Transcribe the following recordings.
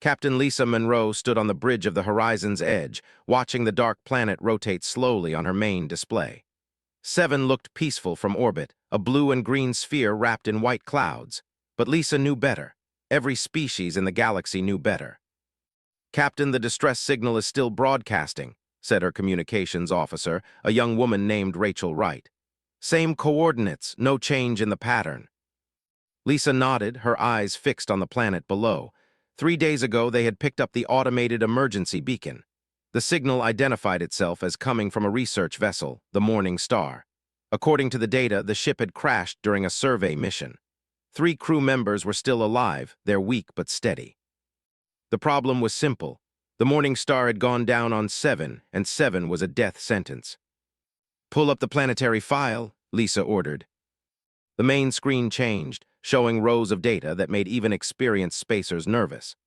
Captain Lisa Monroe stood on the bridge of the horizon's edge, watching the dark planet rotate slowly on her main display. 7 looked peaceful from orbit, a blue and green sphere wrapped in white clouds. But Lisa knew better. Every species in the galaxy knew better. "Captain, the distress signal is still broadcasting," said her communications officer, a young woman named Rachel Wright. "Same coordinates, no change in the pattern." Lisa nodded, her eyes fixed on the planet below. 3 days ago, they had picked up the automated emergency beacon. The signal identified itself as coming from a research vessel, the Morning Star. According to the data, the ship had crashed during a survey mission. 3 crew members were still alive, they're weak but steady. The problem was simple. The Morning Star had gone down on 7, and 7 was a death sentence. "Pull up the planetary file," Lisa ordered. The main screen changed, showing rows of data that made even experienced spacers nervous.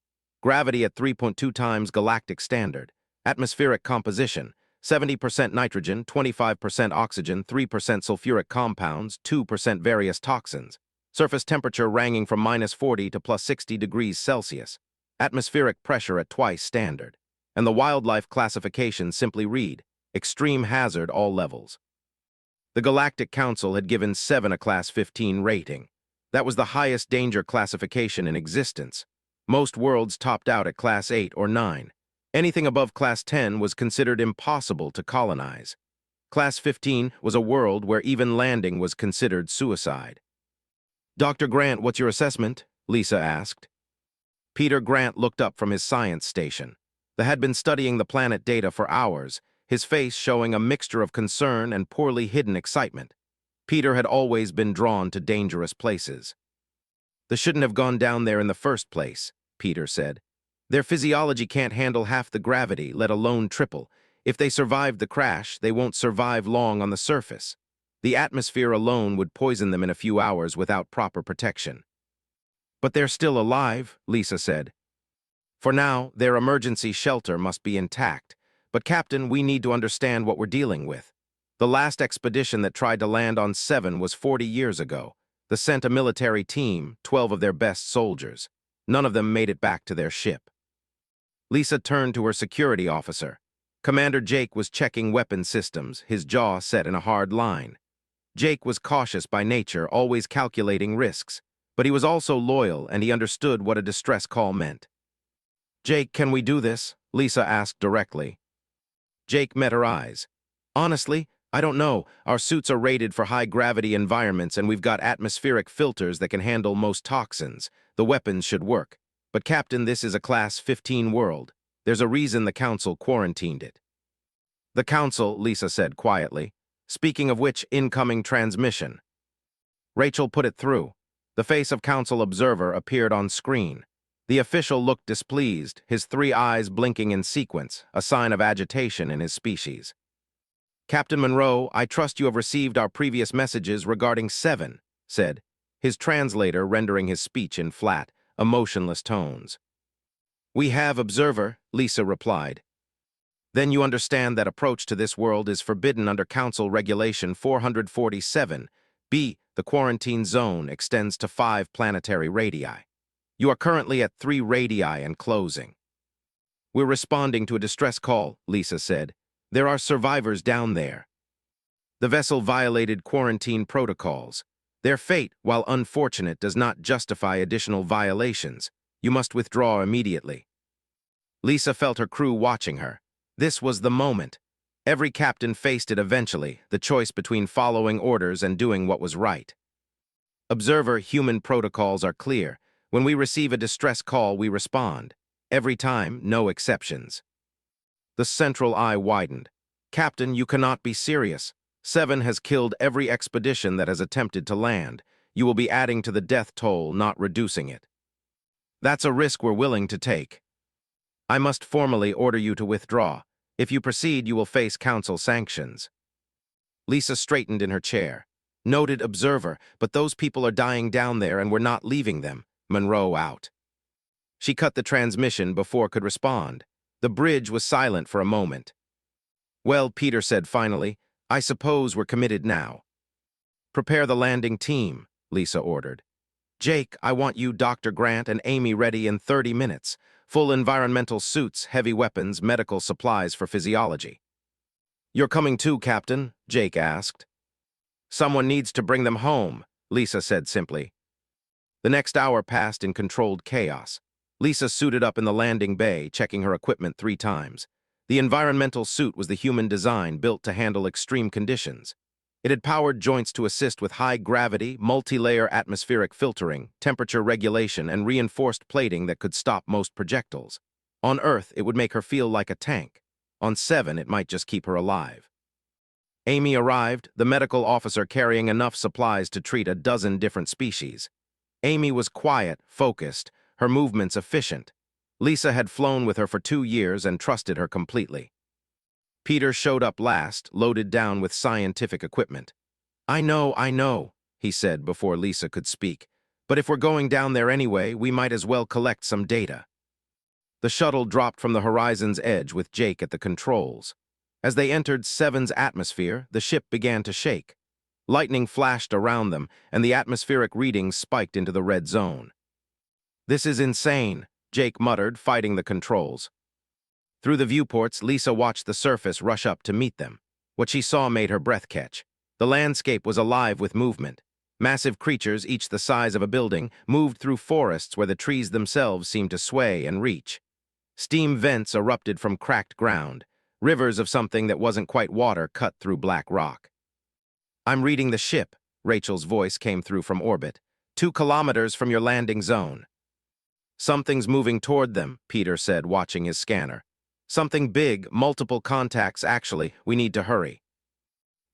Gravity at 3.2 times galactic standard. Atmospheric composition: 70% nitrogen, 25% oxygen, 3% sulfuric compounds, 2% various toxins. Surface temperature ranging from -40 to +60 degrees Celsius. Atmospheric pressure at twice standard. And the wildlife classification simply read, extreme hazard all levels. The Galactic Council had given 7 a Class 15 rating. That was the highest danger classification in existence. Most worlds topped out at Class 8 or 9. Anything above Class 10 was considered impossible to colonize. Class 15 was a world where even landing was considered suicide. "Dr. Grant, what's your assessment?" Lisa asked. Peter Grant looked up from his science station. They had been studying the planet data for hours, his face showing a mixture of concern and poorly hidden excitement. Peter had always been drawn to dangerous places. "They shouldn't have gone down there in the first place," Peter said. "Their physiology can't handle half the gravity, let alone triple. If they survived the crash, they won't survive long on the surface. The atmosphere alone would poison them in a few hours without proper protection." "But they're still alive," Lisa said. "For now, their emergency shelter must be intact. But Captain, we need to understand what we're dealing with. The last expedition that tried to land on 7 was 40 years ago. They sent a military team, 12 of their best soldiers. None of them made it back to their ship." Lisa turned to her security officer. Commander Jake was checking weapon systems, his jaw set in a hard line. Jake was cautious by nature, always calculating risks. But he was also loyal, and he understood what a distress call meant. "Jake, can we do this?" Lisa asked directly. Jake met her eyes. "Honestly, I don't know. Our suits are rated for high-gravity environments, and we've got atmospheric filters that can handle most toxins. The weapons should work. But Captain, this is a Class 15 world. There's a reason the Council quarantined it." "The Council," Lisa said quietly. "Speaking of which, incoming transmission." Rachel put it through. The face of Council Observer appeared on screen. The official looked displeased, his 3 eyes blinking in sequence, a sign of agitation in his species. "Captain Monroe, I trust you have received our previous messages regarding 7, said, his translator rendering his speech in flat, emotionless tones. "We have, Observer," Lisa replied. "Then you understand that approach to this world is forbidden under Council Regulation 447. B. The quarantine zone extends to 5 planetary radii. You are currently at 3 radii and closing." "We're responding to a distress call," Lisa said. "There are survivors down there." "The vessel violated quarantine protocols. Their fate, while unfortunate, does not justify additional violations. You must withdraw immediately." Lisa felt her crew watching her. This was the moment. Every captain faced it eventually, the choice between following orders and doing what was right. "Observer, human protocols are clear. When we receive a distress call, we respond. Every time, no exceptions." The central eye widened. "Captain, you cannot be serious. 7 has killed every expedition that has attempted to land. You will be adding to the death toll, not reducing it." "That's a risk we're willing to take." "I must formally order you to withdraw. If you proceed, you will face Council sanctions." Lisa straightened in her chair. "Noted, Observer, but those people are dying down there and we're not leaving them. Monroe out." She cut the transmission before could respond. The bridge was silent for a moment. "Well," Peter said finally, "I suppose we're committed now." "Prepare the landing team," Lisa ordered. "Jake, I want you, Dr. Grant, and Amy ready in 30 minutes. full environmental suits, heavy weapons, medical supplies for physiology. "You're coming too, Captain?" Jake asked. "Someone needs to bring them home," Lisa said simply. The next hour passed in controlled chaos. Lisa suited up in the landing bay, checking her equipment 3 times. The environmental suit was the human design built to handle extreme conditions. It had powered joints to assist with high gravity, multi-layer atmospheric filtering, temperature regulation, and reinforced plating that could stop most projectiles. On Earth, it would make her feel like a tank. On 7, it might just keep her alive. Amy arrived, the medical officer carrying enough supplies to treat a dozen different species. Amy was quiet, focused, her movements efficient. Lisa had flown with her for 2 years and trusted her completely. Peter showed up last, loaded down with scientific equipment. I know, he said before Lisa could speak. "But if we're going down there anyway, we might as well collect some data." The shuttle dropped from the horizon's edge with Jake at the controls. As they entered 7's atmosphere, the ship began to shake. Lightning flashed around them, and the atmospheric readings spiked into the red zone. "This is insane," Jake muttered, fighting the controls. Through the viewports, Lisa watched the surface rush up to meet them. What she saw made her breath catch. The landscape was alive with movement. Massive creatures, each the size of a building, moved through forests where the trees themselves seemed to sway and reach. Steam vents erupted from cracked ground. Rivers of something that wasn't quite water cut through black rock. "I'm reading the ship," Rachel's voice came through from orbit. 2 kilometers from your landing zone." "Something's moving toward them," Peter said, watching his scanner. "Something big, multiple contacts actually. We need to hurry."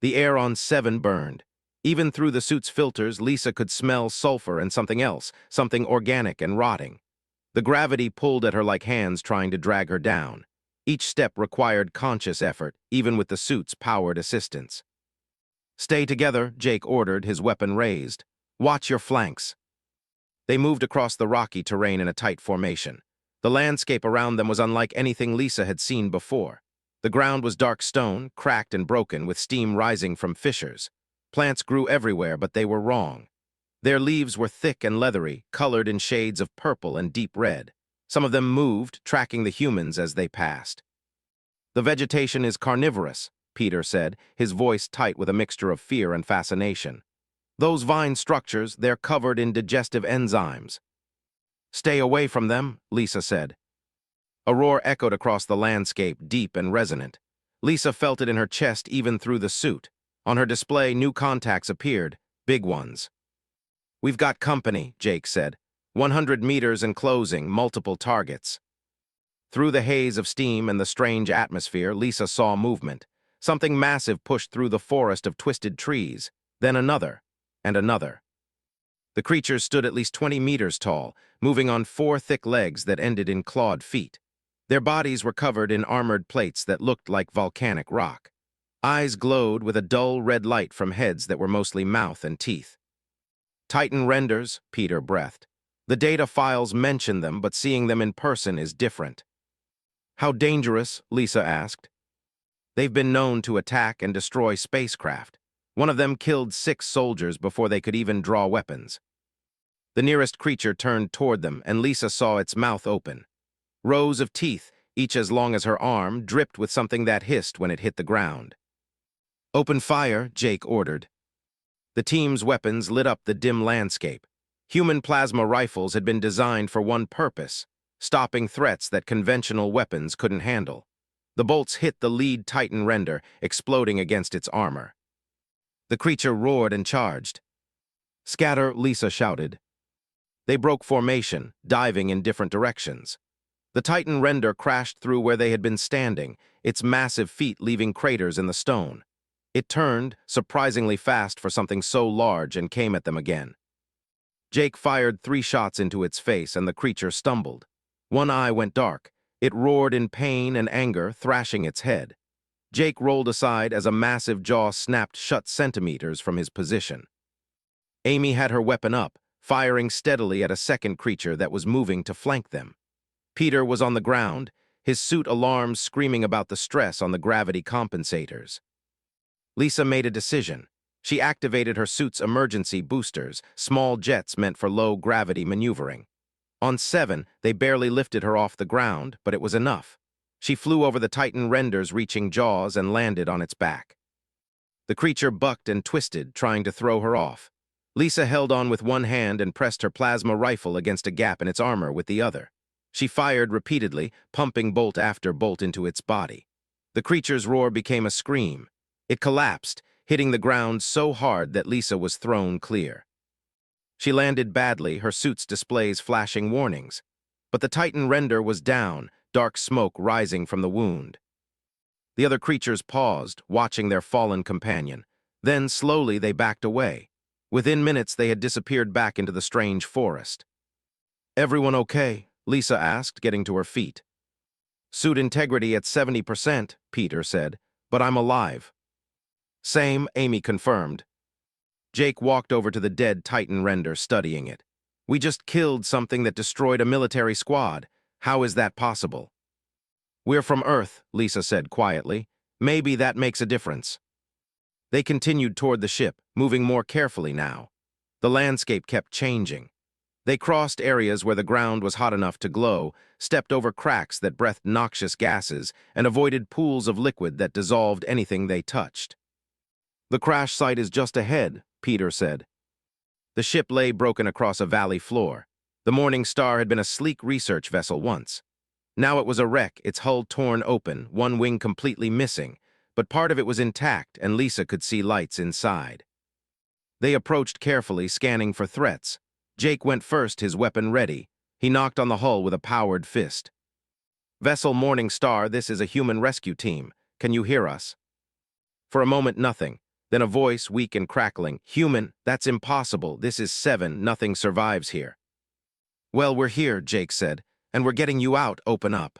The air on 7 burned. Even through the suit's filters, Lisa could smell sulfur and something else, something organic and rotting. The gravity pulled at her like hands trying to drag her down. Each step required conscious effort, even with the suit's powered assistance. "Stay together," Jake ordered, his weapon raised. "Watch your flanks." They moved across the rocky terrain in a tight formation. The landscape around them was unlike anything Lisa had seen before. The ground was dark stone, cracked and broken, with steam rising from fissures. Plants grew everywhere, but they were wrong. Their leaves were thick and leathery, colored in shades of purple and deep red. Some of them moved, tracking the humans as they passed. "The vegetation is carnivorous," Peter said, his voice tight with a mixture of fear and fascination. "Those vine structures, they're covered in digestive enzymes." "Stay away from them," Lisa said. A roar echoed across the landscape, deep and resonant. Lisa felt it in her chest even through the suit. On her display, new contacts appeared, big ones. "We've got company," Jake said. 100 meters and closing, multiple targets." Through the haze of steam and the strange atmosphere, Lisa saw movement. Something massive pushed through the forest of twisted trees, then another, and another. The creatures stood at least 20 meters tall, moving on 4 thick legs that ended in clawed feet. Their bodies were covered in armored plates that looked like volcanic rock. Eyes glowed with a dull red light from heads that were mostly mouth and teeth. "Titan renders," Peter breathed. "The data files mention them, but seeing them in person is different." "How dangerous?" Lisa asked. "They've been known to attack and destroy spacecraft. One of them killed 6 soldiers before they could even draw weapons." The nearest creature turned toward them, and Lisa saw its mouth open. Rows of teeth, each as long as her arm, dripped with something that hissed when it hit the ground. "Open fire," Jake ordered. The team's weapons lit up the dim landscape. Human plasma rifles had been designed for one purpose: stopping threats that conventional weapons couldn't handle. The bolts hit the lead Titan render, exploding against its armor. The creature roared and charged. "Scatter," Lisa shouted. They broke formation, diving in different directions. The Titan render crashed through where they had been standing, its massive feet leaving craters in the stone. It turned, surprisingly fast for something so large, and came at them again. Jake fired 3 shots into its face, and the creature stumbled. One eye went dark. It roared in pain and anger, thrashing its head. Jake rolled aside as a massive jaw snapped shut centimeters from his position. Amy had her weapon up, firing steadily at a second creature that was moving to flank them. Peter was on the ground, his suit alarms screaming about the stress on the gravity compensators. Lisa made a decision. She activated her suit's emergency boosters, small jets meant for low-gravity maneuvering. On 7, they barely lifted her off the ground, but it was enough. She flew over the Titan render's reaching jaws and landed on its back. The creature bucked and twisted, trying to throw her off. Lisa held on with one hand and pressed her plasma rifle against a gap in its armor with the other. She fired repeatedly, pumping bolt after bolt into its body. The creature's roar became a scream. It collapsed, hitting the ground so hard that Lisa was thrown clear. She landed badly, her suit's displays flashing warnings. But the Titan render was down, dark smoke rising from the wound. The other creatures paused, watching their fallen companion. Then, slowly, they backed away. Within minutes, they had disappeared back into the strange forest. "Everyone okay?" Lisa asked, getting to her feet. "Suit integrity at 70%, Peter said, "but I'm alive." "Same," Amy confirmed. Jake walked over to the dead Titan render, studying it. "We just killed something that destroyed a military squad. How is that possible?" "We're from Earth," Lisa said quietly. "Maybe that makes a difference." They continued toward the ship, moving more carefully now. The landscape kept changing. They crossed areas where the ground was hot enough to glow, stepped over cracks that breathed noxious gases, and avoided pools of liquid that dissolved anything they touched. "The crash site is just ahead," Peter said. The ship lay broken across a valley floor. The Morning Star had been a sleek research vessel once. Now it was a wreck, its hull torn open, one wing completely missing, but part of it was intact and Lisa could see lights inside. They approached carefully, scanning for threats. Jake went first, his weapon ready. He knocked on the hull with a powered fist. "Vessel Morning Star, this is a human rescue team. Can you hear us?" For a moment, nothing. Then a voice, weak and crackling. "Human, that's impossible. This is 7, nothing survives here." "Well, we're here," Jake said, "and we're getting you out. Open up."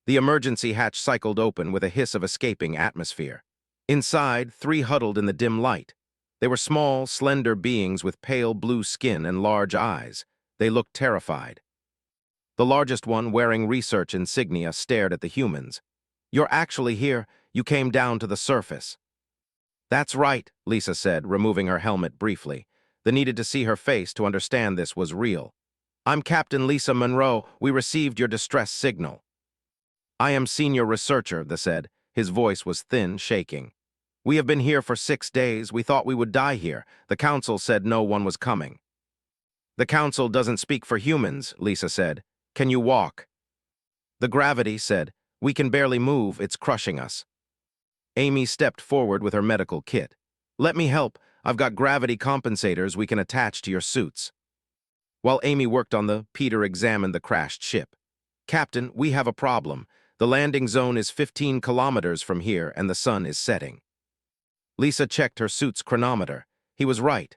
The emergency hatch cycled open with a hiss of escaping atmosphere. Inside, 3 huddled in the dim light. They were small, slender beings with pale blue skin and large eyes. They looked terrified. The largest one, wearing research insignia, stared at the humans. "You're actually here. You came down to the surface." "That's right," Lisa said, removing her helmet briefly. They needed to see her face to understand this was real. "I'm Captain Lisa Monroe. We received your distress signal." "I am senior researcher," they said. His voice was thin, shaking. "We have been here for 6 days. We thought we would die here. The council said no one was coming." "The council doesn't speak for humans," Lisa said. "Can you walk?" "The gravity," said. "We can barely move. It's crushing us." Amy stepped forward with her medical kit. "Let me help. I've got gravity compensators we can attach to your suits." While Amy worked on Peter examined the crashed ship. "Captain, we have a problem. The landing zone is 15 kilometers from here and the sun is setting." Lisa checked her suit's chronometer. He was right.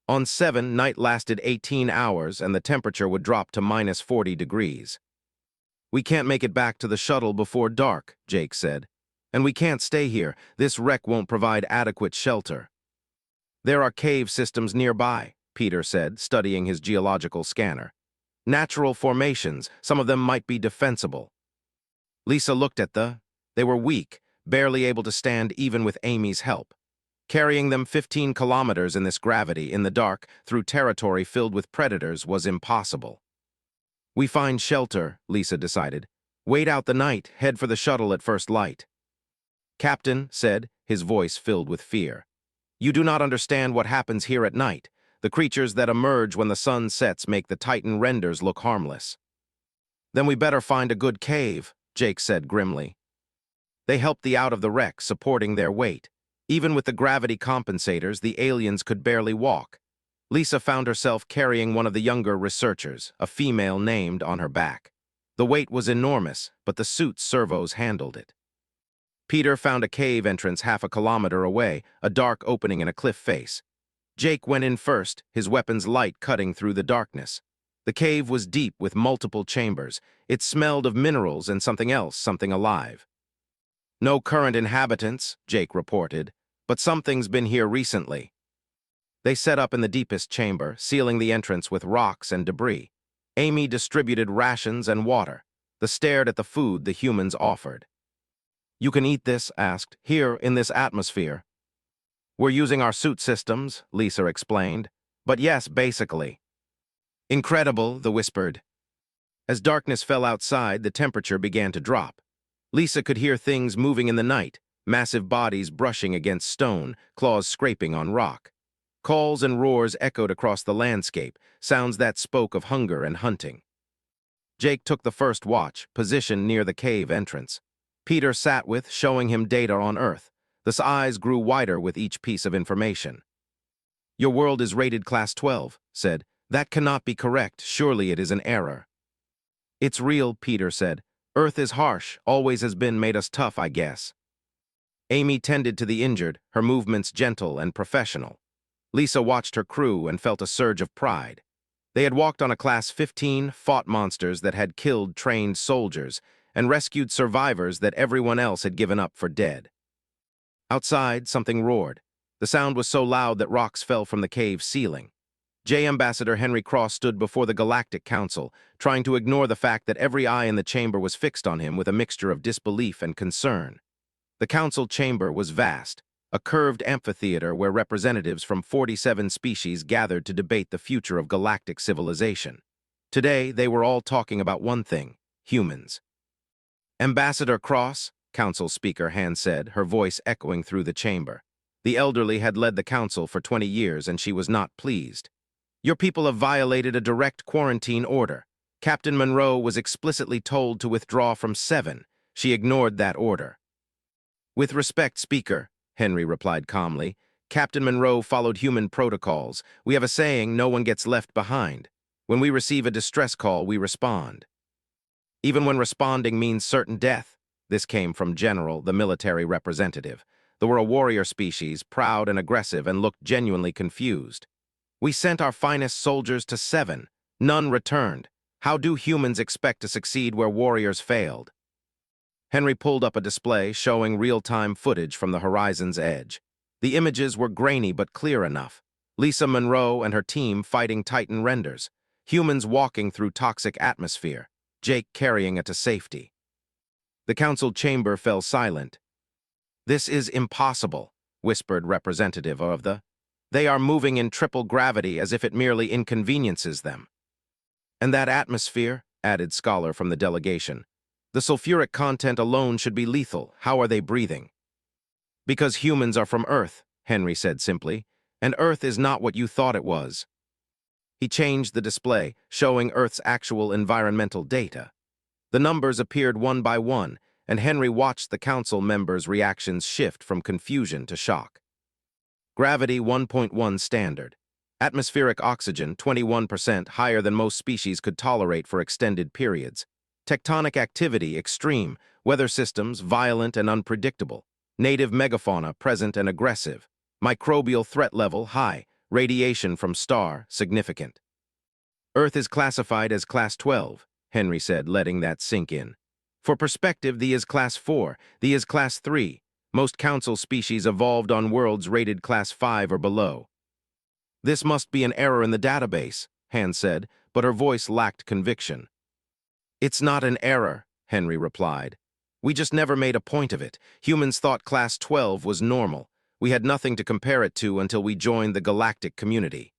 On 7, night lasted 18 hours and the temperature would drop to minus 40 degrees. "We can't make it back to the shuttle before dark," Jake said. "And we can't stay here. This wreck won't provide adequate shelter." "There are cave systems nearby," Peter said, studying his geological scanner. "Natural formations, some of them might be defensible." Lisa looked at They were weak, barely able to stand even with Amy's help. Carrying them 15 kilometers in this gravity, in the dark, through territory filled with predators, was impossible. "We find shelter," Lisa decided. "Wait out the night, head for the shuttle at first light." "Captain," said, his voice filled with fear. "You do not understand what happens here at night. The creatures that emerge when the sun sets make the Titan renders look harmless." "Then we better find a good cave," Jake said grimly. They helped out of the wreck, supporting their weight. Even with the gravity compensators, the aliens could barely walk. Lisa found herself carrying one of the younger researchers, a female named, on her back. The weight was enormous, but the suit's servos handled it. Peter found a cave entrance half a kilometer away, a dark opening in a cliff face. Jake went in first, his weapon's light cutting through the darkness. The cave was deep with multiple chambers. It smelled of minerals and something else, something alive. "No current inhabitants," Jake reported, "but something's been here recently." They set up in the deepest chamber, sealing the entrance with rocks and debris. Amy distributed rations and water. They stared at the food the humans offered. "You can eat this," asked, "here in this atmosphere." "We're using our suit systems," Lisa explained. "But yes, basically." Incredible, the whispered. As darkness fell outside, the temperature began to drop. Lisa could hear things moving in the night, massive bodies brushing against stone, claws scraping on rock. Calls and roars echoed across the landscape, sounds that spoke of hunger and hunting. Jake took the first watch, positioned near the cave entrance. Peter sat with, showing him data on Earth. The eyes grew wider with each piece of information. Your world is rated Class 12, said. That cannot be correct. Surely it is an error. It's real, Peter said. Earth is harsh, always has been, made us tough, I guess. Amy tended to the injured, her movements gentle and professional. Lisa watched her crew and felt a surge of pride. They had walked on a Class 15, fought monsters that had killed trained soldiers, and rescued survivors that everyone else had given up for dead. Outside, something roared. The sound was so loud that rocks fell from the cave ceiling. J. Ambassador Henry Cross stood before the Galactic Council, trying to ignore the fact that every eye in the chamber was fixed on him with a mixture of disbelief and concern. The council chamber was vast, a curved amphitheater where representatives from 47 species gathered to debate the future of galactic civilization. Today, they were all talking about one thing: humans. Ambassador Cross, council speaker Han said, her voice echoing through the chamber. The elderly had led the council for 20 years, and she was not pleased. Your people have violated a direct quarantine order. Captain Monroe was explicitly told to withdraw from 7. She ignored that order. With respect, Speaker, Henry replied calmly, Captain Monroe followed human protocols. We have a saying, no one gets left behind. When we receive a distress call, we respond. Even when responding means certain death. This came from General, the military representative. They were a warrior species, proud and aggressive, and looked genuinely confused. We sent our finest soldiers to 7. None returned. How do humans expect to succeed where warriors failed? Henry pulled up a display showing real-time footage from the horizon's edge. The images were grainy but clear enough. Lisa Monroe and her team fighting Titan renders. Humans walking through toxic atmosphere. Jake carrying it to safety. The council chamber fell silent. This is impossible, whispered representative of the. They are moving in triple gravity as if it merely inconveniences them. And that atmosphere, added scholar from the delegation. The sulfuric content alone should be lethal. How are they breathing? Because humans are from Earth, Henry said simply, and Earth is not what you thought it was. He changed the display, showing Earth's actual environmental data. The numbers appeared one by one, and Henry watched the council members' reactions shift from confusion to shock. Gravity 1.1 standard. Atmospheric oxygen 21% higher than most species could tolerate for extended periods. Tectonic activity extreme, weather systems violent and unpredictable. Native megafauna present and aggressive. Microbial threat level high. Radiation from star significant. Earth is classified as Class 12, Henry said, letting that sink in. For perspective, the is Class 4, the is Class 3. Most council species evolved on worlds rated Class 5 or below. This must be an error in the database, Han said, but her voice lacked conviction. It's not an error, Henry replied. We just never made a point of it. Humans thought Class 12 was normal. We had nothing to compare it to until we joined the galactic community.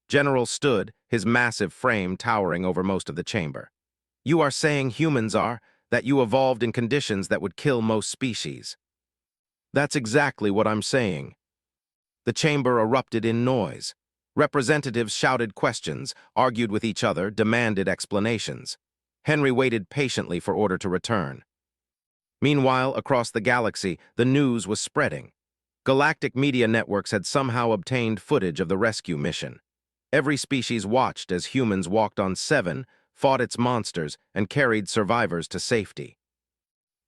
General stood, his massive frame towering over most of the chamber. You are saying humans are, that you evolved in conditions that would kill most species. That's exactly what I'm saying. The chamber erupted in noise. Representatives shouted questions, argued with each other, demanded explanations. Henry waited patiently for order to return. Meanwhile, across the galaxy, the news was spreading. Galactic media networks had somehow obtained footage of the rescue mission. Every species watched as humans walked on 7, fought its monsters, and carried survivors to safety.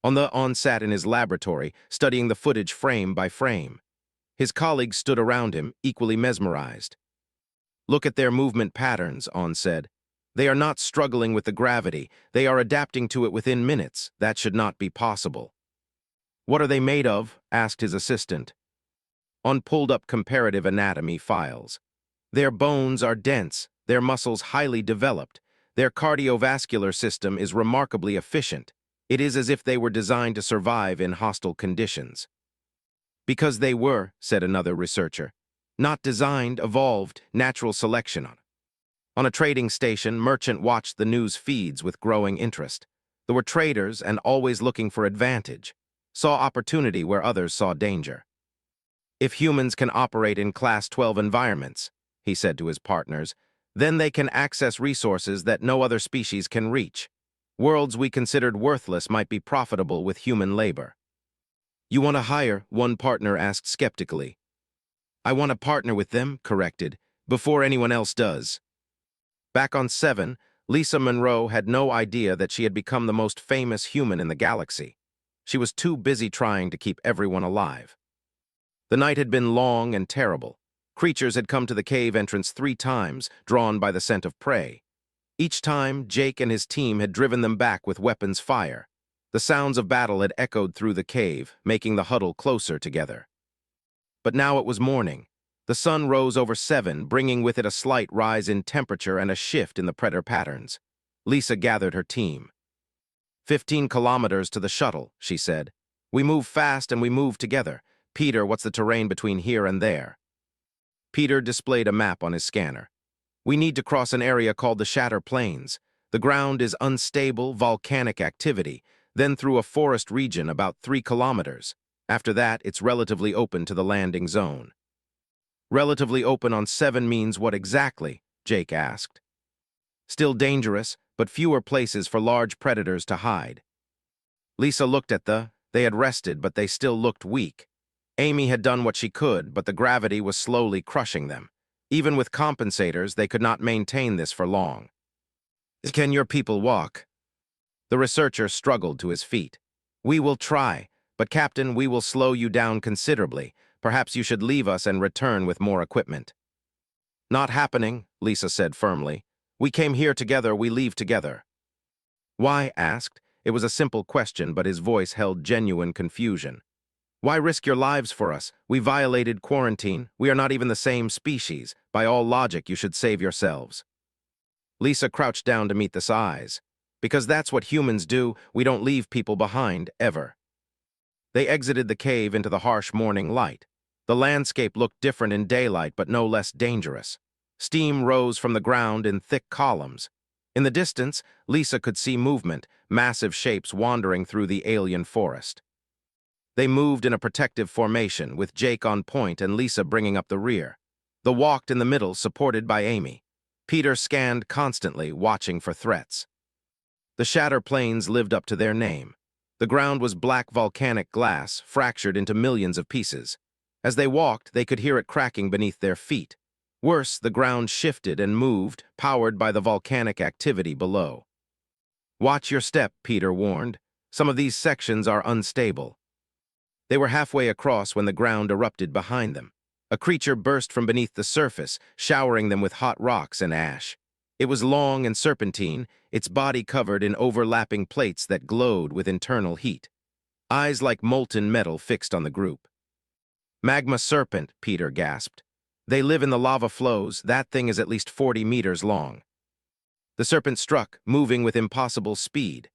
On sat in his laboratory, studying the footage frame by frame. His colleagues stood around him, equally mesmerized. Look at their movement patterns, On said. They are not struggling with the gravity. They are adapting to it within minutes. That should not be possible. What are they made of? Asked his assistant. On pulled up comparative anatomy files. Their bones are dense, their muscles highly developed. Their cardiovascular system is remarkably efficient. It is as if they were designed to survive in hostile conditions. Because they were, said another researcher. Not designed, evolved, natural selection. On a trading station, Merchant watched the news feeds with growing interest. There were traders and always looking for advantage, saw opportunity where others saw danger. If humans can operate in Class 12 environments, he said to his partners, then they can access resources that no other species can reach. Worlds we considered worthless might be profitable with human labor. You want to hire? One partner asked skeptically. I want to partner with them, corrected, before anyone else does. Back on 7, Lisa Monroe had no idea that she had become the most famous human in the galaxy. She was too busy trying to keep everyone alive. The night had been long and terrible. Creatures had come to the cave entrance 3 times, drawn by the scent of prey. Each time, Jake and his team had driven them back with weapons fire. The sounds of battle had echoed through the cave, making the huddle closer together. But now it was morning. The sun rose over 7, bringing with it a slight rise in temperature and a shift in the predator patterns. Lisa gathered her team. 15 kilometers to the shuttle, she said. We move fast and we move together. Peter, what's the terrain between here and there? Peter displayed a map on his scanner. We need to cross an area called the Shatter Plains. The ground is unstable, volcanic activity, then through a forest region about 3 kilometers. After that, it's relatively open to the landing zone. Relatively open on 7 means what exactly? Jake asked. Still dangerous, but fewer places for large predators to hide. Lisa looked at they had rested, but they still looked weak. Amy had done what she could, but the gravity was slowly crushing them. Even with compensators, they could not maintain this for long. Can your people walk? The researcher struggled to his feet. We will try, but Captain, we will slow you down considerably. Perhaps you should leave us and return with more equipment. Not happening, Lisa said firmly. We came here together, we leave together. Why? Asked. It was a simple question, but his voice held genuine confusion. Why risk your lives for us? We violated quarantine. We are not even the same species. By all logic, you should save yourselves. Lisa crouched down to meet the eyes. Because that's what humans do. We don't leave people behind, ever. They exited the cave into the harsh morning light. The landscape looked different in daylight, but no less dangerous. Steam rose from the ground in thick columns. In the distance, Lisa could see movement, massive shapes wandering through the alien forest. They moved in a protective formation, with Jake on point and Lisa bringing up the rear. They walked in the middle, supported by Amy. Peter scanned constantly, watching for threats. The Shatter Plains lived up to their name. The ground was black volcanic glass, fractured into millions of pieces. As they walked, they could hear it cracking beneath their feet. Worse, the ground shifted and moved, powered by the volcanic activity below. Watch your step, Peter warned. Some of these sections are unstable. They were halfway across when the ground erupted behind them. A creature burst from beneath the surface, showering them with hot rocks and ash. It was long and serpentine, its body covered in overlapping plates that glowed with internal heat. Eyes like molten metal fixed on the group. Magma serpent, Peter gasped. They live in the lava flows. That thing is at least 40 meters long. The serpent struck, moving with impossible speed.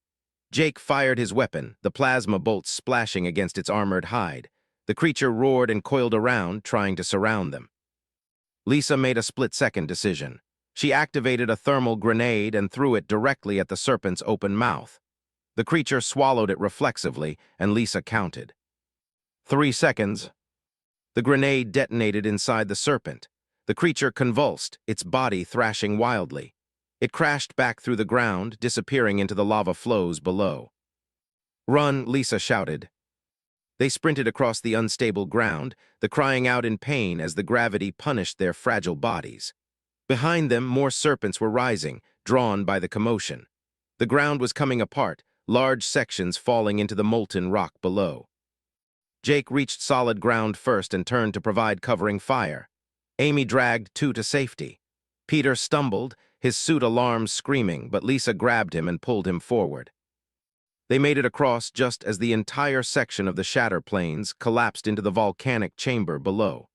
Jake fired his weapon, the plasma bolts splashing against its armored hide. The creature roared and coiled around, trying to surround them. Lisa made a split-second decision. She activated a thermal grenade and threw it directly at the serpent's open mouth. The creature swallowed it reflexively, and Lisa counted. 3 seconds. The grenade detonated inside the serpent. The creature convulsed, its body thrashing wildly. It crashed back through the ground, disappearing into the lava flows below. Run, Lisa shouted. They sprinted across the unstable ground, the crying out in pain as the gravity punished their fragile bodies. Behind them, more serpents were rising, drawn by the commotion. The ground was coming apart, large sections falling into the molten rock below. Jake reached solid ground first and turned to provide covering fire. Amy dragged 2 to safety. Peter stumbled, his suit alarms screaming, but Lisa grabbed him and pulled him forward. They made it across just as the entire section of the Shatter Plains collapsed into the volcanic chamber below.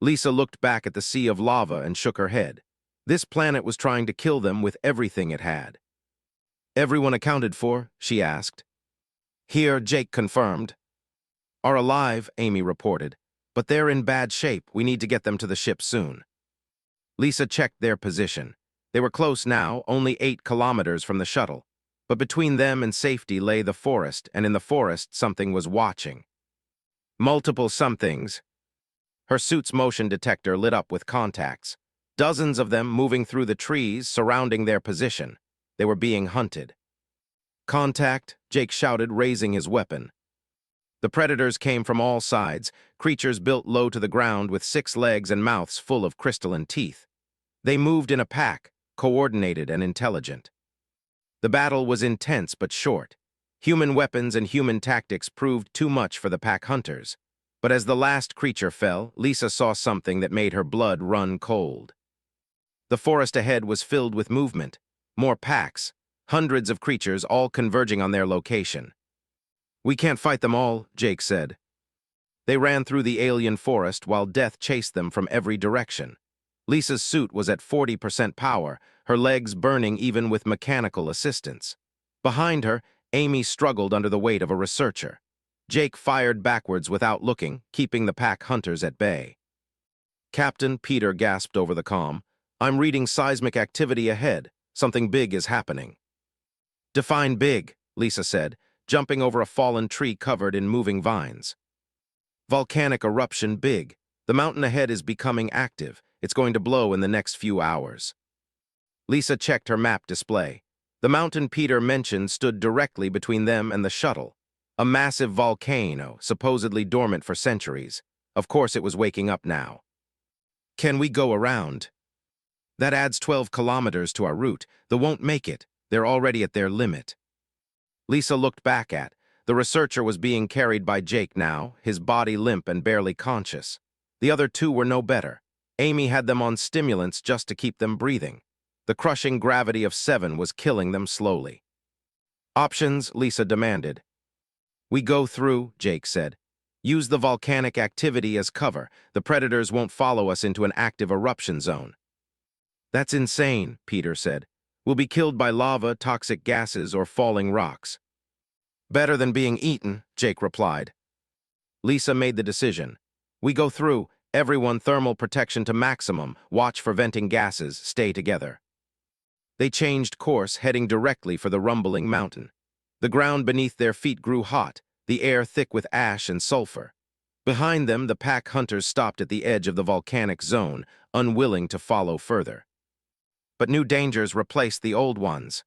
Lisa looked back at the sea of lava and shook her head. This planet was trying to kill them with everything it had. Everyone accounted for? She asked. Here, Jake confirmed. Are alive, Amy reported. But they're in bad shape. We need to get them to the ship soon. Lisa checked their position. They were close now, only 8 kilometers from the shuttle. But between them and safety lay the forest, and in the forest something was watching. Multiple somethings. Her suit's motion detector lit up with contacts. Dozens of them moving through the trees surrounding their position. They were being hunted. "Contact," Jake shouted, raising his weapon. The predators came from all sides, creatures built low to the ground with 6 legs and mouths full of crystalline teeth. They moved in a pack, coordinated and intelligent. The battle was intense but short. Human weapons and human tactics proved too much for the pack hunters. But as the last creature fell, Lisa saw something that made her blood run cold. The forest ahead was filled with movement. More packs, hundreds of creatures all converging on their location. "We can't fight them all," Jake said. They ran through the alien forest while death chased them from every direction. Lisa's suit was at 40% power, her legs burning even with mechanical assistance. Behind her, Amy struggled under the weight of a researcher. Jake fired backwards without looking, keeping the pack hunters at bay. "Captain," Peter gasped over the comm, "I'm reading seismic activity ahead. Something big is happening." "Define big," Lisa said, jumping over a fallen tree covered in moving vines. "Volcanic eruption big. The mountain ahead is becoming active. It's going to blow in the next few hours." Lisa checked her map display. The mountain Peter mentioned stood directly between them and the shuttle. A massive volcano, supposedly dormant for centuries. Of course it was waking up now. "Can we go around?" "That adds 12 kilometers to our route. They won't make it. They're already at their limit." Lisa looked back at. The researcher was being carried by Jake now, his body limp and barely conscious. The other 2 were no better. Amy had them on stimulants just to keep them breathing. The crushing gravity of 7 was killing them slowly. "Options," Lisa demanded. "We go through," Jake said. "Use the volcanic activity as cover. The predators won't follow us into an active eruption zone." "That's insane," Peter said. "We'll be killed by lava, toxic gases, or falling rocks." "Better than being eaten," Jake replied. Lisa made the decision. "We go through. Everyone thermal protection to maximum. Watch for venting gases. Stay together." They changed course, heading directly for the rumbling mountain. The ground beneath their feet grew hot, the air thick with ash and sulfur. Behind them, the pack hunters stopped at the edge of the volcanic zone, unwilling to follow further. But new dangers replaced the old ones.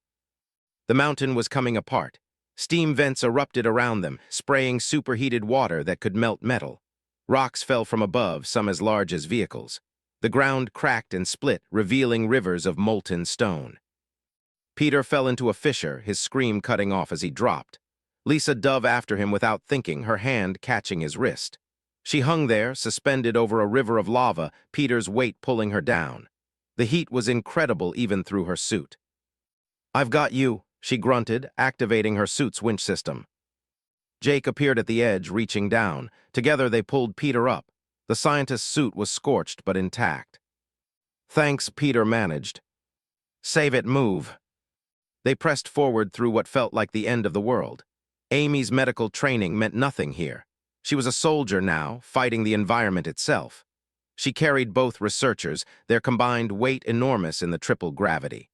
The mountain was coming apart. Steam vents erupted around them, spraying superheated water that could melt metal. Rocks fell from above, some as large as vehicles. The ground cracked and split, revealing rivers of molten stone. Peter fell into a fissure, his scream cutting off as he dropped. Lisa dove after him without thinking, her hand catching his wrist. She hung there, suspended over a river of lava, Peter's weight pulling her down. The heat was incredible even through her suit. "I've got you," she grunted, activating her suit's winch system. Jake appeared at the edge, reaching down. Together they pulled Peter up. The scientist's suit was scorched but intact. "Thanks," Peter managed. "Save it, move." They pressed forward through what felt like the end of the world. Amy's medical training meant nothing here. She was a soldier now, fighting the environment itself. She carried both researchers, their combined weight enormous in the triple gravity.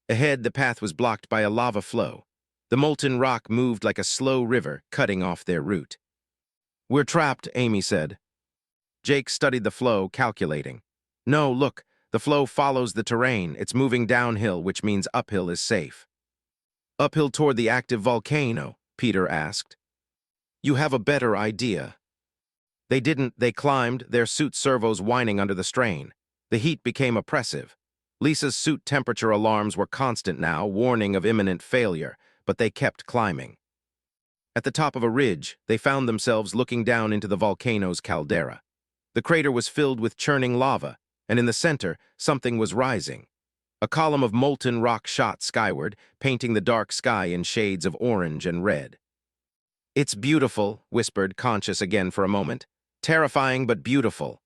Ahead, the path was blocked by a lava flow. The molten rock moved like a slow river, cutting off their route. "We're trapped," Amy said. Jake studied the flow, calculating. "No, look, the flow follows the terrain. It's moving downhill, which means uphill is safe." "Uphill toward the active volcano?" Peter asked. "You have a better idea." They didn't. They climbed, their suit servos whining under the strain. The heat became oppressive. Lisa's suit temperature alarms were constant now, warning of imminent failure, but they kept climbing. At the top of a ridge, they found themselves looking down into the volcano's caldera. The crater was filled with churning lava, and in the center, something was rising. A column of molten rock shot skyward, painting the dark sky in shades of orange and red. "It's beautiful," whispered, conscious again for a moment. "Terrifying but beautiful."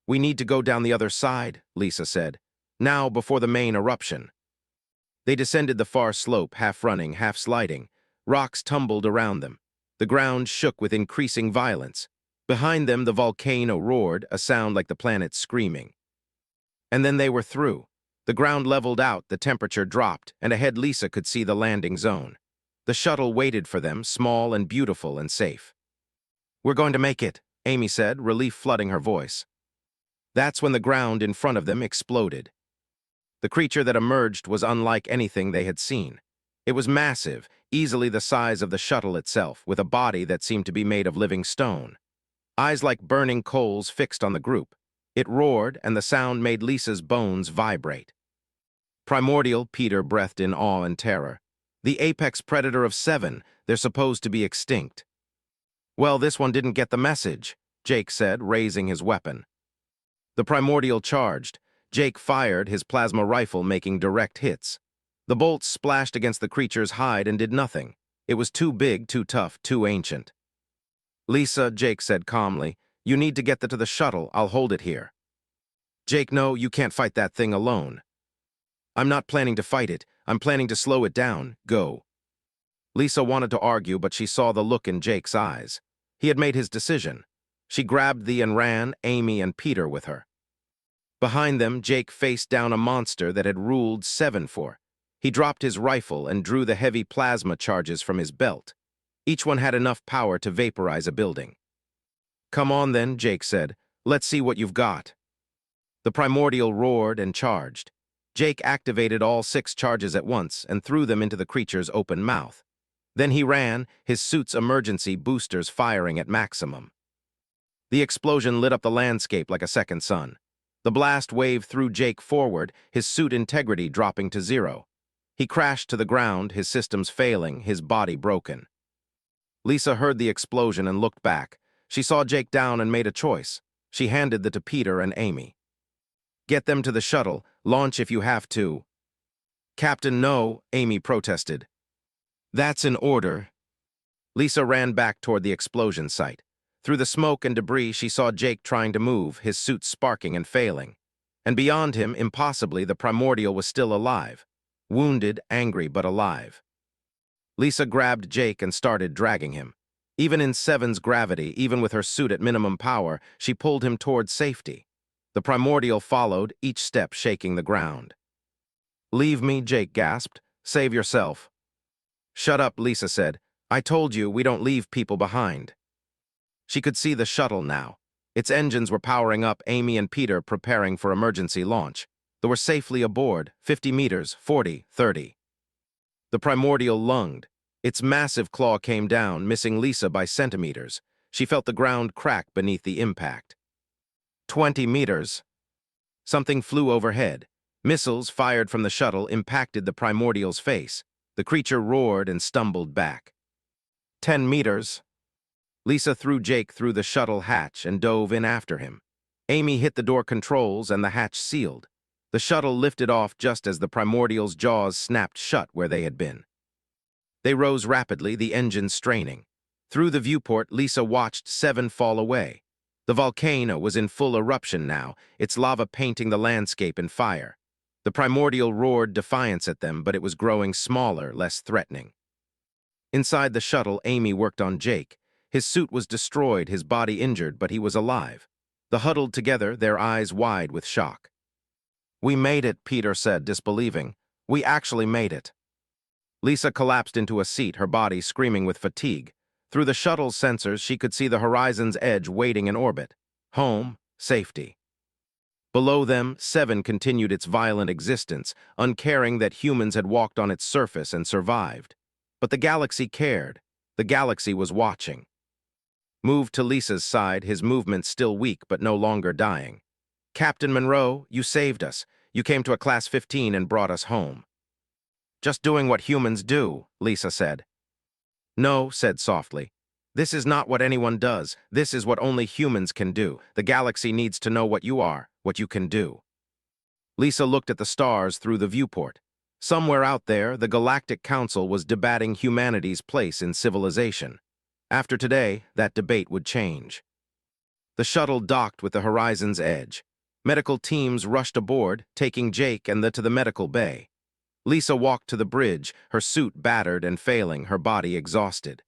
"We need to go down the other side," Lisa said. "Now, before the main eruption." They descended the far slope, half running, half sliding. Rocks tumbled around them. The ground shook with increasing violence. Behind them, the volcano roared, a sound like the planet screaming. And then they were through. The ground leveled out, the temperature dropped, and ahead Lisa could see the landing zone. The shuttle waited for them, small and beautiful and safe. "We're going to make it," Amy said, relief flooding her voice. That's when the ground in front of them exploded. The creature that emerged was unlike anything they had seen. It was massive, easily the size of the shuttle itself, with a body that seemed to be made of living stone. Eyes like burning coals fixed on the group. It roared, and the sound made Lisa's bones vibrate. Primordial, Peter breathed in awe and terror. The apex predator of 7, they're supposed to be extinct. "Well, this one didn't get the message," Jake said, raising his weapon. The primordial charged. Jake fired, his plasma rifle making direct hits. The bolts splashed against the creature's hide and did nothing. It was too big, too tough, too ancient. "Lisa," Jake said calmly, "you need to get to the shuttle. I'll hold it here." "Jake, no, you can't fight that thing alone." "I'm not planning to fight it. I'm planning to slow it down. Go." Lisa wanted to argue, but she saw the look in Jake's eyes. He had made his decision. She grabbed the and ran, Amy and Peter with her. Behind them, Jake faced down a monster that had ruled 7-4. He dropped his rifle and drew the heavy plasma charges from his belt. Each one had enough power to vaporize a building. "Come on then," Jake said. "Let's see what you've got." The primordial roared and charged. Jake activated all 6 charges at once and threw them into the creature's open mouth. Then he ran, his suit's emergency boosters firing at maximum. The explosion lit up the landscape like a second sun. The blast wave threw Jake forward, his suit integrity dropping to 0. He crashed to the ground, his systems failing, his body broken. Lisa heard the explosion and looked back. She saw Jake down and made a choice. She handed the to Peter and Amy. "Get them to the shuttle. Launch if you have to." "Captain, no," Amy protested. "That's an order." Lisa ran back toward the explosion site. Through the smoke and debris, she saw Jake trying to move, his suit sparking and failing. And beyond him, impossibly, the primordial was still alive. Wounded, angry, but alive. Lisa grabbed Jake and started dragging him. Even in 7's gravity, even with her suit at minimum power, she pulled him toward safety. The primordial followed, each step shaking the ground. "Leave me," Jake gasped. "Save yourself." "Shut up," Lisa said. "I told you we don't leave people behind." She could see the shuttle now. Its engines were powering up, Amy and Peter preparing for emergency launch. They were safely aboard, 50 meters, 40, 30. The primordial lunged. Its massive claw came down, missing Lisa by centimeters. She felt the ground crack beneath the impact. 20 meters. Something flew overhead. Missiles fired from the shuttle impacted the primordial's face. The creature roared and stumbled back. 10 meters. Lisa threw Jake through the shuttle hatch and dove in after him. Amy hit the door controls and the hatch sealed. The shuttle lifted off just as the primordial's jaws snapped shut where they had been. They rose rapidly, the engines straining. Through the viewport, Lisa watched 7 fall away. The volcano was in full eruption now, its lava painting the landscape in fire. The primordial roared defiance at them, but it was growing smaller, less threatening. Inside the shuttle, Amy worked on Jake. His suit was destroyed, his body injured, but he was alive. They huddled together, their eyes wide with shock. "We made it," Peter said, disbelieving. "We actually made it." Lisa collapsed into a seat, her body screaming with fatigue. Through the shuttle's sensors, she could see the horizon's edge waiting in orbit. Home, safety. Below them, 7 continued its violent existence, uncaring that humans had walked on its surface and survived. But the galaxy cared. The galaxy was watching. Moved to Lisa's side, his movement still weak but no longer dying. "Captain Monroe, you saved us. You came to a Class 15 and brought us home." "Just doing what humans do," Lisa said. "No," said softly. "This is not what anyone does. This is what only humans can do. The galaxy needs to know what you are, what you can do." Lisa looked at the stars through the viewport. Somewhere out there, the Galactic Council was debating humanity's place in civilization. After today, that debate would change. The shuttle docked with the horizon's edge. Medical teams rushed aboard, taking Jake and to the medical bay. Lisa walked to the bridge, her suit battered and failing, her body exhausted.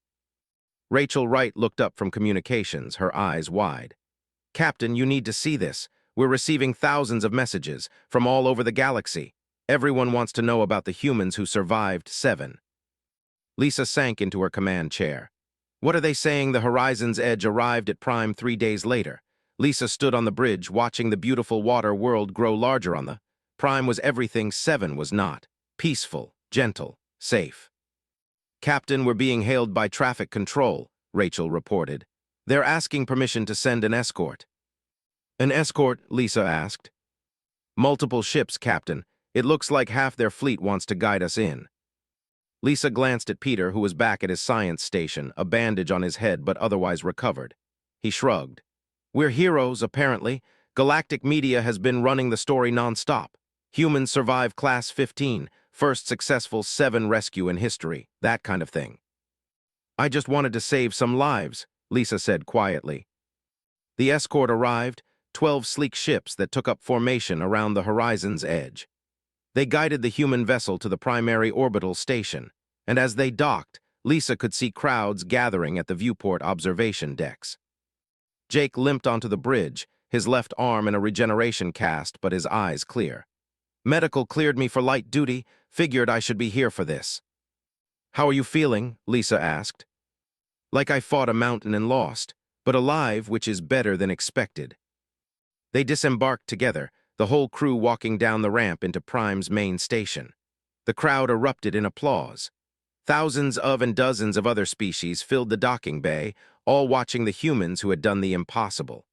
Rachel Wright looked up from communications, her eyes wide. "Captain, you need to see this. We're receiving thousands of messages from all over the galaxy. Everyone wants to know about the humans who survived 7. Lisa sank into her command chair. What are they saying? The Horizon's Edge arrived at Prime 3 days later. Lisa stood on the bridge, watching the beautiful water world grow larger on the Prime was everything 7 was not. Peaceful, gentle, safe. Captain, we're being hailed by traffic control, Rachel reported. They're asking permission to send an escort. An escort? Lisa asked. Multiple ships, Captain. It looks like half their fleet wants to guide us in. Lisa glanced at Peter, who was back at his science station, a bandage on his head but otherwise recovered. He shrugged. We're heroes, apparently. Galactic media has been running the story non-stop. Humans survive Class 15, first successful 7 rescue in history, that kind of thing. I just wanted to save some lives, Lisa said quietly. The escort arrived, 12 sleek ships that took up formation around the Horizon's Edge. They guided the human vessel to the primary orbital station, and as they docked, Lisa could see crowds gathering at the viewport observation decks. Jake limped onto the bridge, his left arm in a regeneration cast but his eyes clear. Medical cleared me for light duty, figured I should be here for this. How are you feeling? Lisa asked. Like I fought a mountain and lost, but alive, which is better than expected. They disembarked together, the whole crew walking down the ramp into Prime's main station. The crowd erupted in applause. Thousands of and dozens of other species filled the docking bay, all watching the humans who had done the impossible.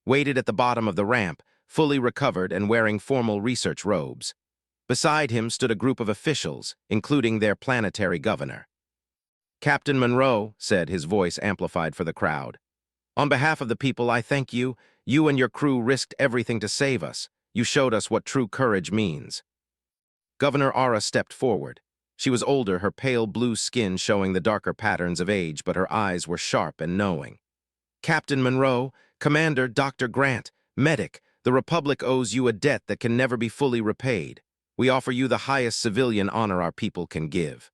Waited at the bottom of the ramp, fully recovered and wearing formal research robes. Beside him stood a group of officials, including their planetary governor. Captain Monroe said, his voice amplified for the crowd. On behalf of the people, I thank you. You and your crew risked everything to save us. You showed us what true courage means. Governor Ara stepped forward. She was older, her pale blue skin showing the darker patterns of age, but her eyes were sharp and knowing. Captain Monroe, Commander Dr. Grant, Medic, the Republic owes you a debt that can never be fully repaid. We offer you the highest civilian honor our people can give.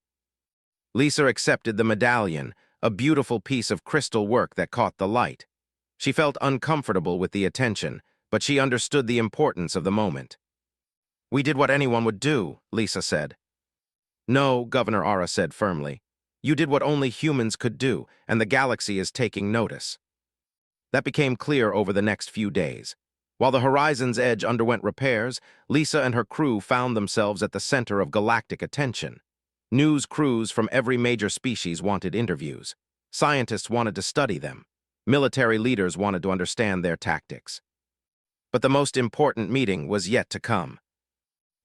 Lisa accepted the medallion, a beautiful piece of crystal work that caught the light. She felt uncomfortable with the attention, but she understood the importance of the moment. We did what anyone would do, Lisa said. No, Governor Ara said firmly. You did what only humans could do, and the galaxy is taking notice. That became clear over the next few days. While the Horizon's Edge underwent repairs, Lisa and her crew found themselves at the center of galactic attention. News crews from every major species wanted interviews. Scientists wanted to study them. Military leaders wanted to understand their tactics. But the most important meeting was yet to come.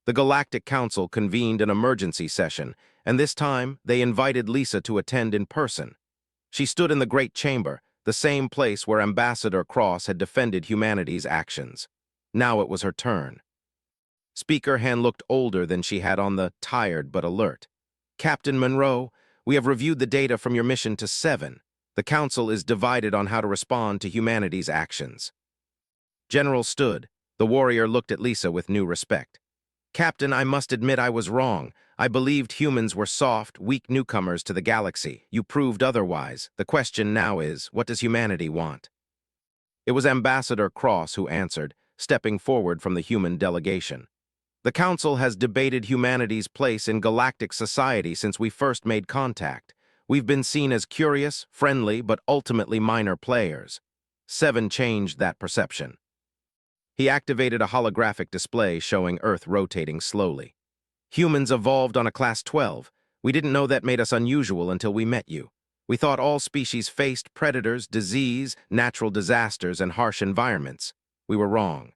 The Galactic Council convened an emergency session, and this time they invited Lisa to attend in person. She stood in the Great Chamber, the same place where Ambassador Cross had defended humanity's actions. Now it was her turn. Speaker Han looked older than she had on the tired but alert. Captain Monroe, we have reviewed the data from your mission to 7. The Council is divided on how to respond to humanity's actions. General stood. The warrior looked at Lisa with new respect. Captain, I must admit I was wrong. I believed humans were soft, weak newcomers to the galaxy. You proved otherwise. The question now is, what does humanity want? It was Ambassador Cross who answered, stepping forward from the human delegation. The Council has debated humanity's place in galactic society since we first made contact. We've been seen as curious, friendly, but ultimately minor players. 7 changed that perception. He activated a holographic display showing Earth rotating slowly. Humans evolved on a Class 12. We didn't know that made us unusual until we met you. We thought all species faced predators, disease, natural disasters, and harsh environments. We were wrong.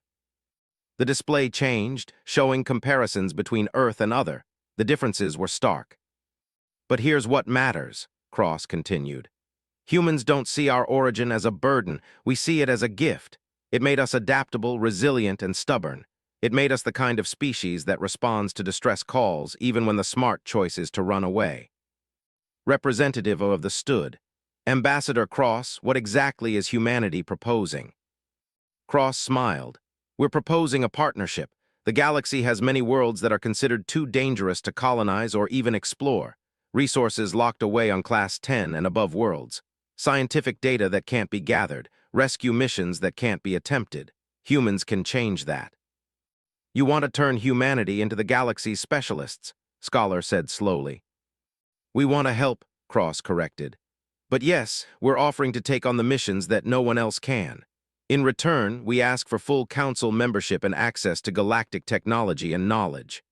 The display changed, showing comparisons between Earth and other. The differences were stark. But here's what matters, Cross continued. Humans don't see our origin as a burden. We see it as a gift. It made us adaptable, resilient, and stubborn. It made us the kind of species that responds to distress calls, even when the smart choice is to run away. Representative of the stood. Ambassador Cross, what exactly is humanity proposing? Cross smiled. We're proposing a partnership. The galaxy has many worlds that are considered too dangerous to colonize or even explore. Resources locked away on Class 10 and above worlds. Scientific data that can't be gathered. Rescue missions that can't be attempted. Humans can change that. You want to turn humanity into the galaxy's specialists, Scholar said slowly. We want to help, Cross corrected. But yes, we're offering to take on the missions that no one else can. In return, we ask for full council membership and access to galactic technology and knowledge.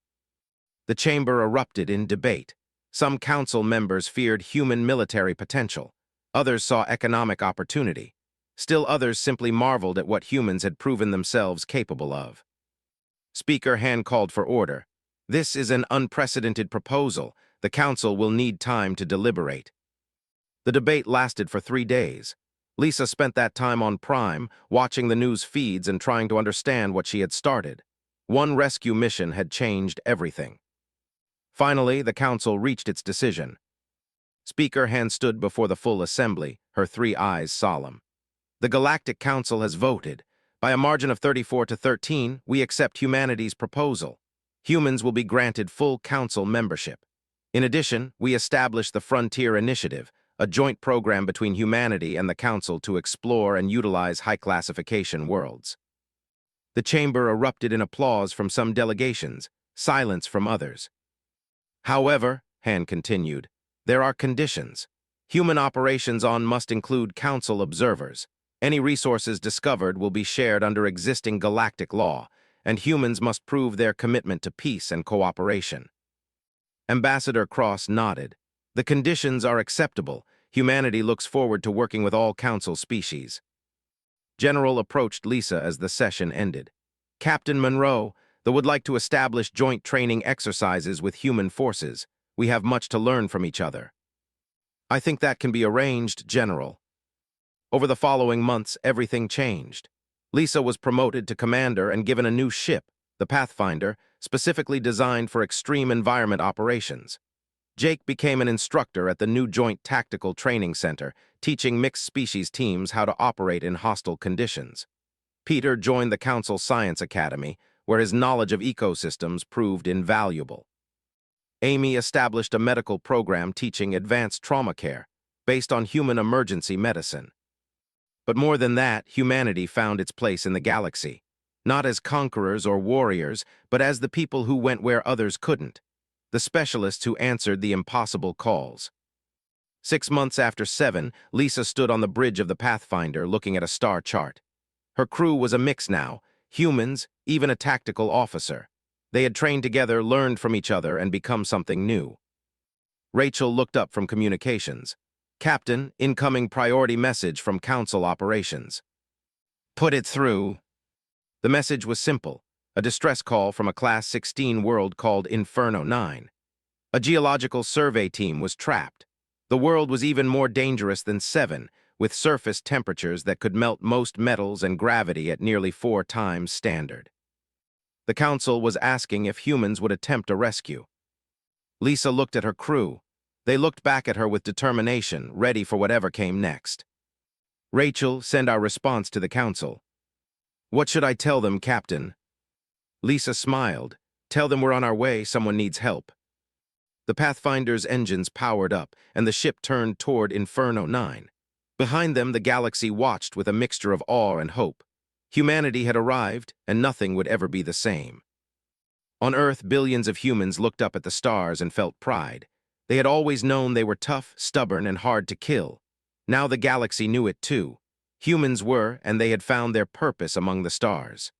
The chamber erupted in debate. Some council members feared human military potential. Others saw economic opportunity. Still others simply marveled at what humans had proven themselves capable of. Speaker Han called for order. This is an unprecedented proposal. The council will need time to deliberate. The debate lasted for 3 days. Lisa spent that time on Prime, watching the news feeds and trying to understand what she had started. One rescue mission had changed everything. Finally, the council reached its decision. Speaker Han stood before the full assembly, her 3 eyes solemn. The Galactic Council has voted. By a margin of 34 to 13, we accept humanity's proposal. Humans will be granted full council membership. In addition, we establish the Frontier Initiative, a joint program between humanity and the Council to explore and utilize high-classification worlds. The chamber erupted in applause from some delegations, silence from others. However, Han continued, there are conditions. Human operations on must include Council observers. Any resources discovered will be shared under existing galactic law, and humans must prove their commitment to peace and cooperation. Ambassador Cross nodded. The conditions are acceptable. Humanity looks forward to working with all Council species. General approached Lisa as the session ended. Captain Monroe, they would like to establish joint training exercises with human forces. We have much to learn from each other. I think that can be arranged, General. Over the following months, everything changed. Lisa was promoted to commander and given a new ship, the Pathfinder, specifically designed for extreme environment operations. Jake became an instructor at the new Joint Tactical Training Center, teaching mixed-species teams how to operate in hostile conditions. Peter joined the Council Science Academy, where his knowledge of ecosystems proved invaluable. Amy established a medical program teaching advanced trauma care, based on human emergency medicine. But more than that, humanity found its place in the galaxy, not as conquerors or warriors, but as the people who went where others couldn't, the specialists who answered the impossible calls. 6 months after 7, Lisa stood on the bridge of the Pathfinder looking at a star chart. Her crew was a mix now, humans, even a tactical officer. They had trained together, learned from each other, and become something new. Rachel looked up from communications. Captain, incoming priority message from Council Operations. Put it through. The message was simple, a distress call from a Class 16 world called Inferno 9. A geological survey team was trapped. The world was even more dangerous than 7, with surface temperatures that could melt most metals and gravity at nearly 4 times standard. The Council was asking if humans would attempt a rescue. Lisa looked at her crew. They looked back at her with determination, ready for whatever came next. Rachel, send our response to the Council. What should I tell them, Captain? Lisa smiled. Tell them we're on our way, someone needs help. The Pathfinder's engines powered up, and the ship turned toward Inferno 9. Behind them, the galaxy watched with a mixture of awe and hope. Humanity had arrived, and nothing would ever be the same. On Earth, billions of humans looked up at the stars and felt pride. They had always known they were tough, stubborn, and hard to kill. Now the galaxy knew it too. Humans were, and they had found their purpose among the stars.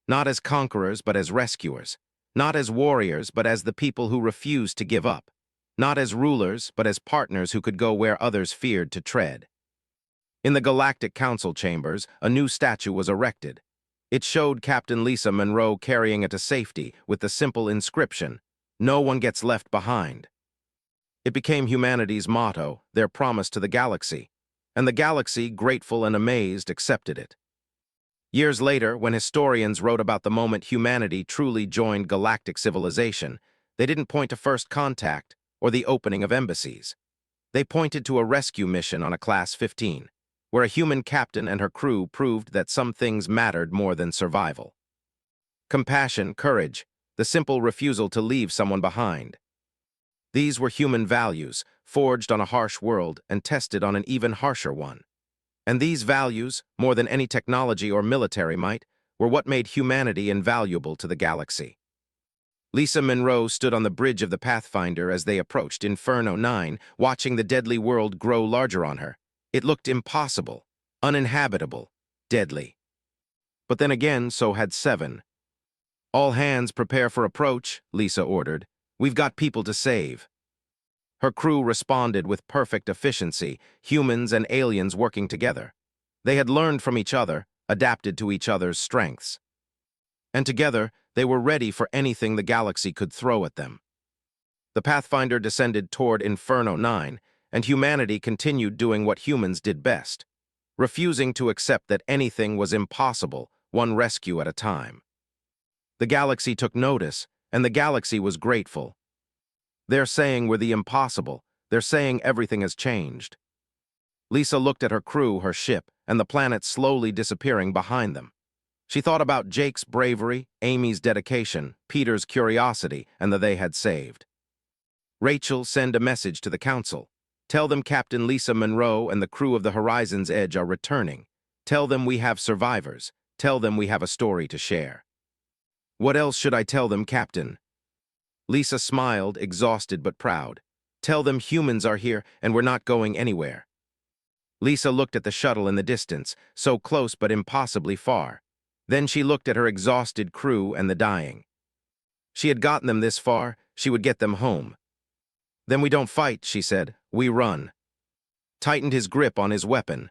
Not as conquerors, but as rescuers. Not as warriors, but as the people who refused to give up. Not as rulers, but as partners who could go where others feared to tread. In the Galactic Council chambers, a new statue was erected. It showed Captain Lisa Monroe carrying it to safety with the simple inscription, "No one gets left behind." It became humanity's motto, their promise to the galaxy, and the galaxy, grateful and amazed, accepted it. Years later, when historians wrote about the moment humanity truly joined galactic civilization, they didn't point to first contact or the opening of embassies. They pointed to a rescue mission on a Class 15, where a human captain and her crew proved that some things mattered more than survival. Compassion, courage, the simple refusal to leave someone behind. These were human values, forged on a harsh world and tested on an even harsher one. And these values, more than any technology or military might, were what made humanity invaluable to the galaxy. Lisa Monroe stood on the bridge of the Pathfinder as they approached Inferno 9, watching the deadly world grow larger on her. It looked impossible, uninhabitable, deadly. But then again, so had Seven. "All hands prepare for approach," Lisa ordered. "We've got people to save." Her crew responded with perfect efficiency, humans and aliens working together. They had learned from each other, adapted to each other's strengths. And together, they were ready for anything the galaxy could throw at them. The Pathfinder descended toward Inferno 9, and humanity continued doing what humans did best, refusing to accept that anything was impossible, one rescue at a time. The galaxy took notice, and the galaxy was grateful. They're saying we're the impossible. They're saying everything has changed. Lisa looked at her crew, her ship, and the planet slowly disappearing behind them. She thought about Jake's bravery, Amy's dedication, Peter's curiosity, and that they had saved. "Rachel, send a message to the Council. Tell them Captain Lisa Monroe and the crew of the Horizon's Edge are returning. Tell them we have survivors. Tell them we have a story to share." "What else should I tell them, Captain?" Lisa smiled, exhausted but proud. "Tell them humans are here and we're not going anywhere." Lisa looked at the shuttle in the distance, so close but impossibly far. Then she looked at her exhausted crew and the dying. She had gotten them this far, she would get them home. "Then we don't fight," she said. "We run." Tightened his grip on his weapon.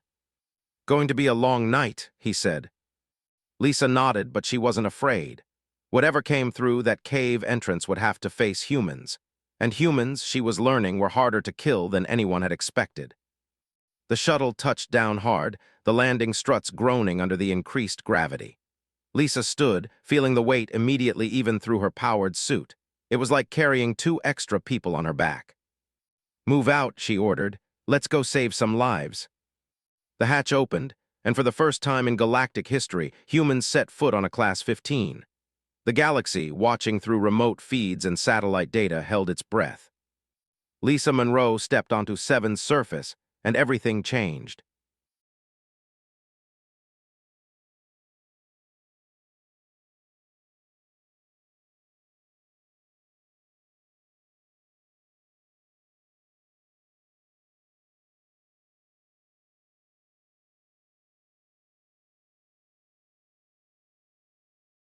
"Going to be a long night," he said. Lisa nodded, but she wasn't afraid. Whatever came through that cave entrance would have to face humans. And humans, she was learning, were harder to kill than anyone had expected. The shuttle touched down hard, the landing struts groaning under the increased gravity. Lisa stood, feeling the weight immediately even through her powered suit. It was like carrying 2 extra people on her back. "Move out," she ordered. "Let's go save some lives." The hatch opened, and for the first time in galactic history, humans set foot on a Class 15. The galaxy, watching through remote feeds and satellite data, held its breath. Lisa Monroe stepped onto Seven's surface, and everything changed.